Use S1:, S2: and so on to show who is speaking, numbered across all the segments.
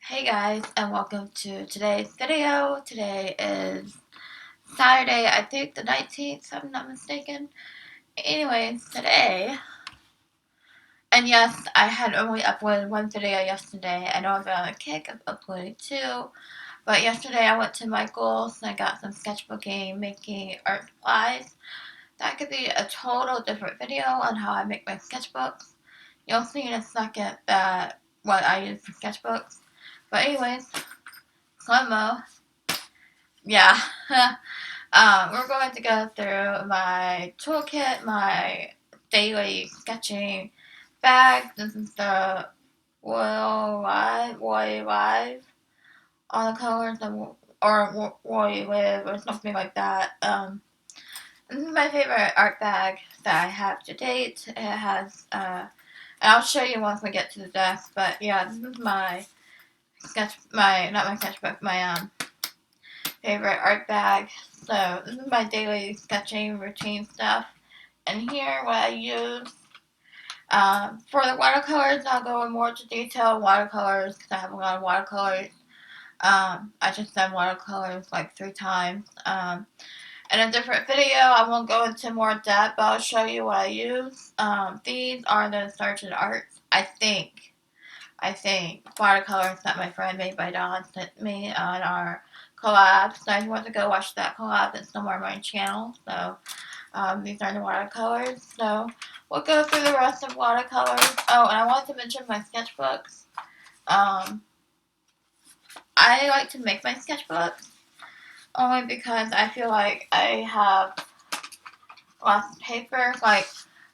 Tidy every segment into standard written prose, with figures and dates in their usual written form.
S1: Hey guys, and welcome to today's video. Today is Saturday, I think the 19th, if I'm not mistaken. Anyways, today, and yes, I had only uploaded one video yesterday. I know I've been on a kick of uploading two, but yesterday I went to Michael's and I got some sketchbooking, making art supplies. That could be a total different video on how I make my sketchbooks. You'll see in a second that what I use for sketchbooks. But anyways, slow-mo. Yeah. We're going to go through my toolkit, my daily sketching bag. This is the Roy Live, all the colors, or Roy Live, or something like that. This is my favorite art bag that I have to date. It has, and I'll show you once we get to the desk, but yeah, this is my not my sketchbook, my, favorite art bag. So this is my daily sketching routine stuff. And here what I use for the watercolors, I'll go in more into detail watercolors because I have a lot of watercolors. I just done watercolors like 3 times. In a different video, I won't go into more depth, but I'll show you what I use. These are the Sergeant Arts, I think watercolors that my friend made by Dawn sent me on our collab. So if you want to go watch that collab, it's somewhere on my channel. So these are the watercolors. So we'll go through the rest of watercolors. Oh, and I wanted to mention my sketchbooks. I like to make my sketchbooks only because I feel like I have lots of paper. Like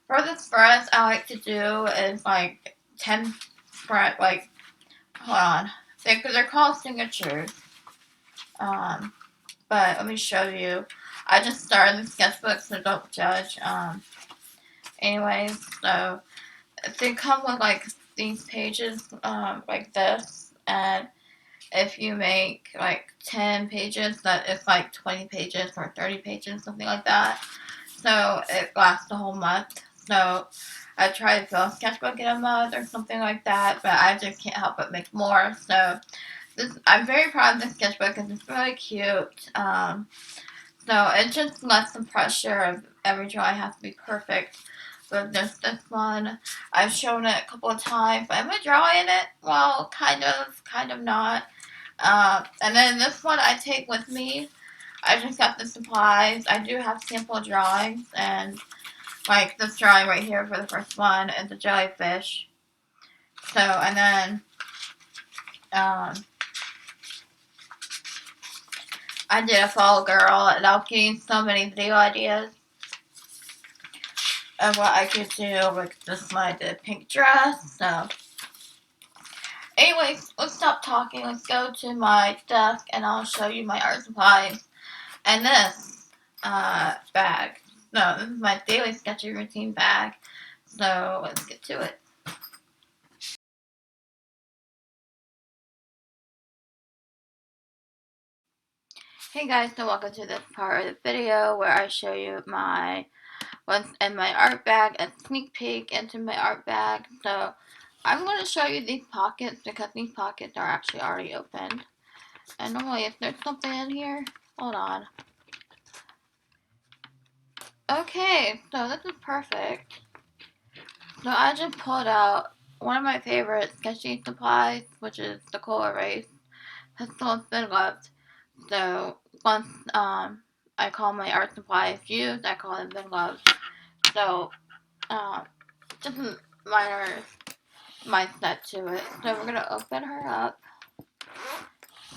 S1: for the spreads, I like to do is like 10 spread, like hold on. They're called signatures. But let me show you. I just started the sketchbook, so don't judge. Anyways, so they come with like these pages, like this, and if you make like 10 pages, that is like 20 pages or 30 pages, something like that. So it lasts the whole month. So I try to fill a sketchbook in a month or something like that, but I just can't help but make more. So I'm very proud of this sketchbook because it's really cute. So it just lets the pressure of every drawing has to be perfect. But this one, I've shown it a couple of times. Am I drawing it? Well, kind of not. And then this one I take with me. I just got the supplies. I do have sample drawings, and like this drawing right here for the first one is a jellyfish. So, and then I did a fall girl, and I'll give you so many video ideas of what I could do. Like this one, I did a pink dress. So, anyways, let's stop talking. Let's go to my desk, and I'll show you my art supplies and this bag. So this is my daily sketching routine bag. So let's get to it. Hey guys, so welcome to this part of the video where I show you what's in my art bag, a sneak peek into my art bag. So I'm going to show you these pockets because these pockets are actually already opened. And normally if there's something in here, hold on. Okay, so this is perfect. So I just pulled out one of my favorite sketching supplies, which is the Crayola Erasable Pencils and Gloves. So once I call my art supplies used, I call them bin gloves. So just a minor mindset to it. So we're gonna open her up.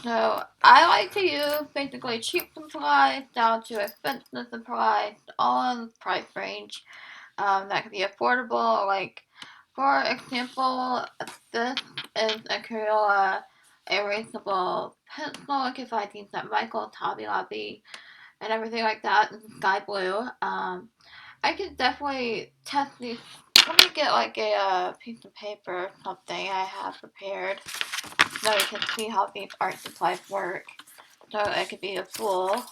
S1: So I like to use basically cheap supplies down to expensive supplies, all in the price range. That could be affordable. Like for example, this is a Crayola Erasable Pencil. You can find these at Michael, Hobby Lobby, and everything like that. This is sky blue. I could definitely test these. Let me get like a piece of paper or something I have prepared so you can see how these art supplies work. So it could be a tool.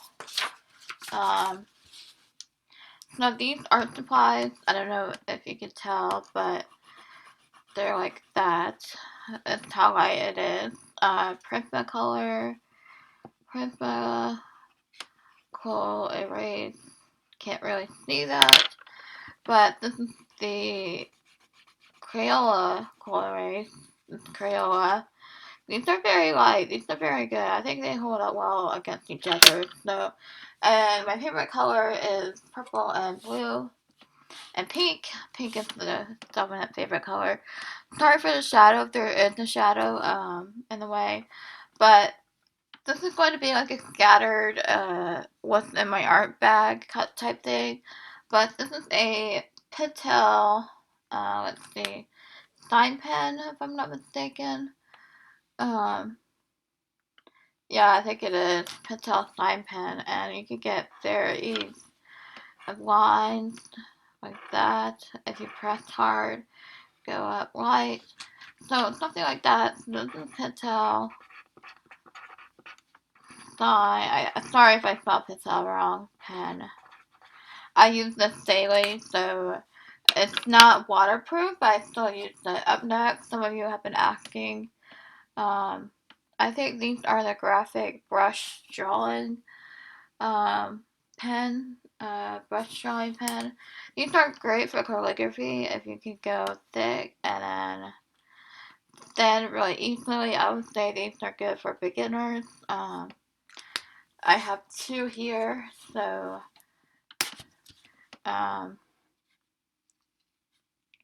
S1: So these art supplies, I don't know if you can tell, but they're like that. It's how light it is. Prismacolor, Prismacolor Erase. Can't really see that, but this is the Crayola color erase. It's Crayola. These are very light. These are very good. I think they hold up well against each other. So, and my favorite color is purple and blue. And pink. Pink is the dominant favorite color. Sorry for the shadow if there is a shadow in the way. But this is going to be like a scattered what's in my art bag cut type thing. But this is a Pentel, let's see, sign pen if I'm not mistaken. Yeah, I think it is Pentel sign pen, and you can get very lines like that if you press hard, go up right. So something like that. So this is Pentel sign. Sorry if I spelled Pentel wrong. Pen. I use this daily, so it's not waterproof, but I still use it. Up next, some of you have been asking. I think these are the graphic brush drawing pen, brush drawing pen. These are great for calligraphy if you can go thick and then thin really easily. I would say these are good for beginners. I have two here, so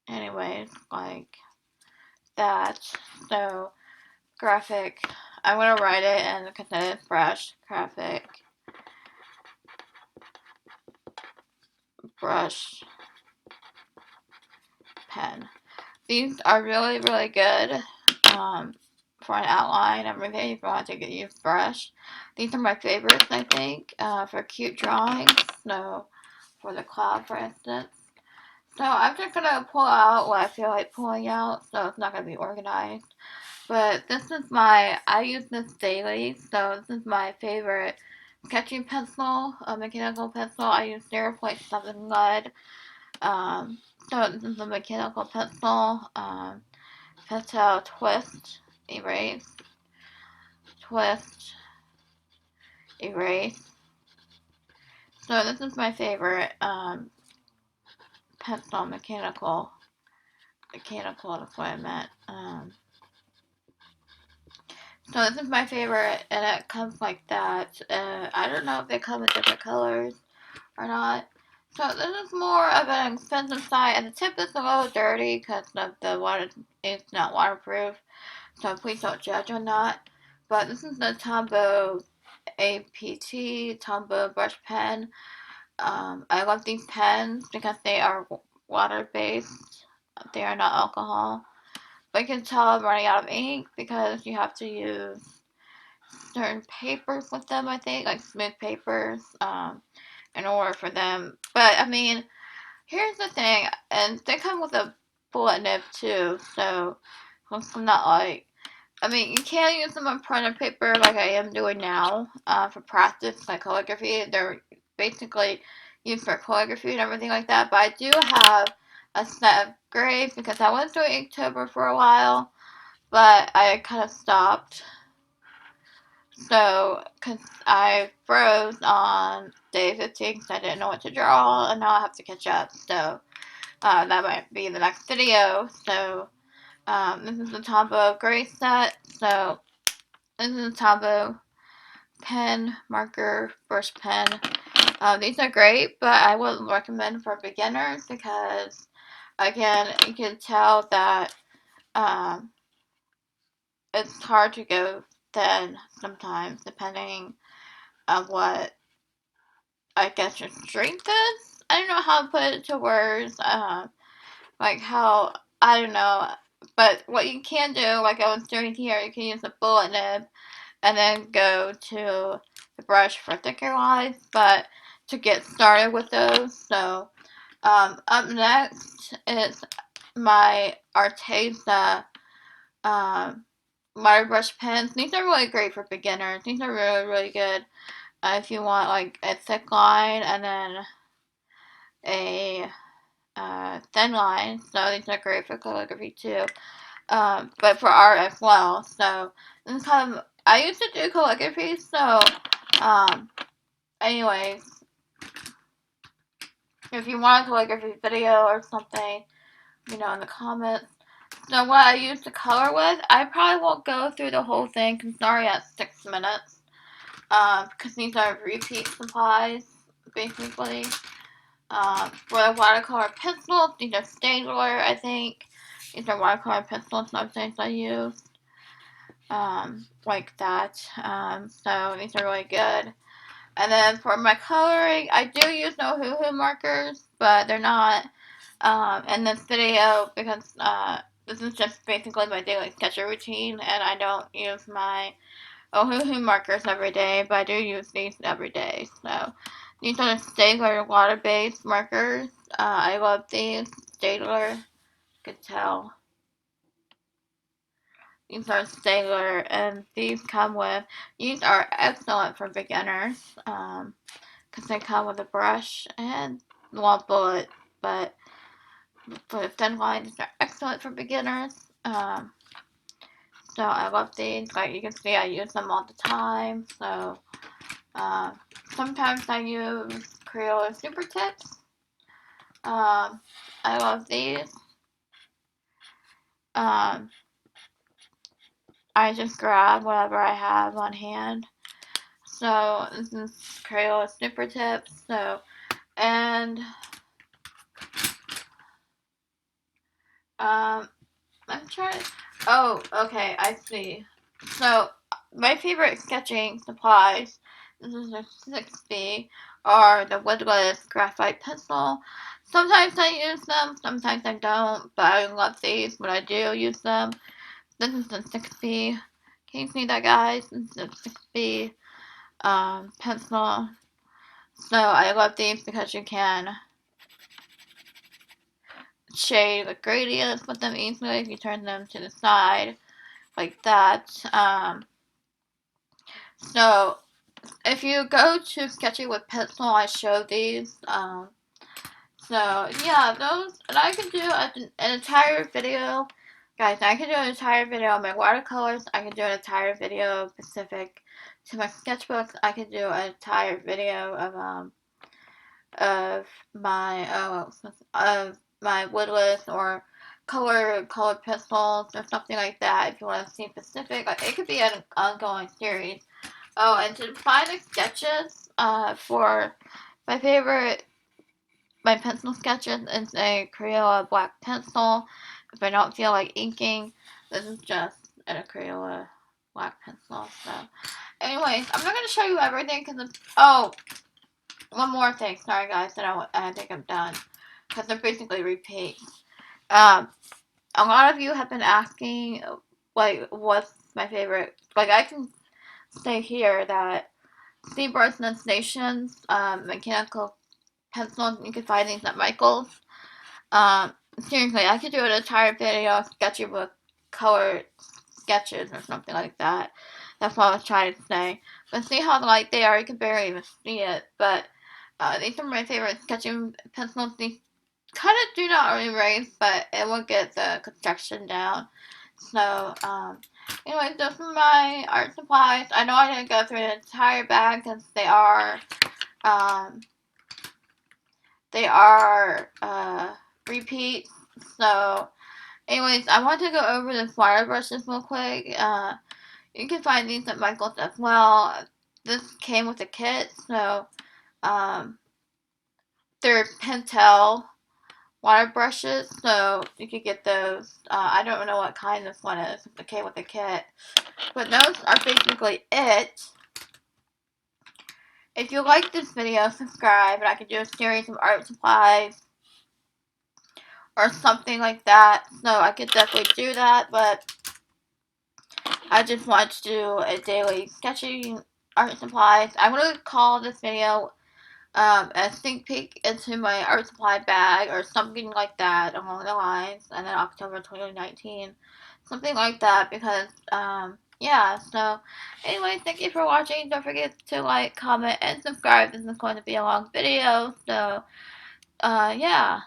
S1: anyways, like that. So graphic. I'm gonna write it in because it is brush graphic brush pen. These are really, really good for an outline, everything if you want to use brush. These are my favorites, I think, for cute drawings. So, for the cloud, for instance. So, I'm just going to pull out what I feel like pulling out, so it's not going to be organized. But this is I use this daily, so this is my favorite sketching pencil, a mechanical pencil. I use 0.7 lead. So this is a mechanical pencil. Pentel twist, erase, twist, erase. So this is my favorite pencil, mechanical, that's what I meant. So this is my favorite, and it comes like that. I don't know if they come in different colors or not. So this is more of an expensive side, and the tip is a little dirty because of the water. It's not waterproof, so please don't judge on that. But this is the Tombow Tombow Brush Pen. I love these pens because they are water-based. They are not alcohol. But you can tell I'm running out of ink because you have to use certain papers with them, I think, like smooth papers, in order for them. But, I mean, here's the thing, and they come with a bullet nib too, so I'm not like, I mean, you can use them on printer paper like I am doing now for practice, like calligraphy. They're basically used for calligraphy and everything like that. But I do have a set of graves because I was doing Inktober for a while, but I kind of stopped. So, because I froze on day 15 because I didn't know what to draw, and now I have to catch up. So, that might be the next video. So, this is the Tombow gray set. So, this is a Tombow pen, marker, brush pen. These are great, but I wouldn't recommend for beginners because, again, you can tell that it's hard to go thin sometimes, depending on what, I guess, your strength is. I don't know how to put it to words. Like how, I don't know. But what you can do, like I was doing here, you can use a bullet nib and then go to the brush for thicker lines, but to get started with those. So, up next is my Arteza water brush pens. These are really great for beginners. These are really, really good if you want like a thick line and then a thin lines, so these are great for calligraphy too, but for art as well. So this is kind of, I used to do calligraphy, so anyways, if you want a calligraphy video or something, in the comments. So what I use to color with, I probably won't go through the whole thing because it's already at 6 minutes. Because these are repeat supplies, basically. For the watercolor pencils, these are Stadeler, I think. These are watercolor pencils, not things I use. Like that. So these are really good. And then for my coloring, I do use no hoo-hoo markers, but they're not in this video because this is just basically my daily sketching routine, and I don't use my hoo-hoo markers every day, but I do use these every day. So these are the Stadeler Water-based Markers. I love these. Stadeler, you could tell. These are Stadeler, and these are excellent for beginners, because they come with a brush and one bullet, but for thin lines, they're excellent for beginners. So I love these. Like you can see, I use them all the time. So sometimes I use Crayola Super tips. I love these. I just grab whatever I have on hand. So this is Crayola Super tips. So, and I'm trying. Oh, okay, I see. So my favorite sketching supplies, this is a 6B, are the woodless graphite pencil. Sometimes I use them, sometimes I don't, but I love these when I do use them. This is the 6B. Can you see that, guys? This is the 6B pencil. So I love these because you can shade the gradients with them easily if you turn them to the side like that. So if you go to sketching with pencil, I show these. So yeah, those, and I could do an entire video, guys. I could do an entire video on my watercolors. I could do an entire video specific to my sketchbooks. I could do an entire video of my woodless or colored pencils or something like that. If you want to see specific, like, it could be an ongoing series. Oh, and to find the sketches for my favorite, my pencil sketches is a Crayola black pencil. If I don't feel like inking, this is just a Crayola black pencil. So, anyways, I'm not going to show you everything because one more thing. Sorry, guys, I think I'm done because they're basically repeats. A lot of you have been asking, like, what's my favorite. Like, I can say here that Seabirds and Stations, mechanical pencils, you can find these at Michael's. Seriously, I could do an entire video sketching with colored sketches or something like that. That's what I was trying to say. But see how light they are, you can barely even see it. But these are my favorite sketching pencils. These kind of do not erase, but it will get the construction down. So, anyways, those are my art supplies. I know I didn't go through the entire bag because they are repeats. So, anyways, I want to go over the water brushes real quick. You can find these at Michael's as well. This came with a kit, so they're Pentel water brushes, so you could get those. I don't know what kind this one is. It came with a kit, but those are basically it. If you like this video, subscribe, and I could do a series of art supplies or something like that. So I could definitely do that, but I just want to do a daily sketching art supplies. I'm going to call this video a sneak peek into my art supply bag or something like that along the lines, and then October 2019, something like that, because yeah. So anyway, thank you for watching. Don't forget to like, comment, and subscribe. This is going to be a long video, so yeah.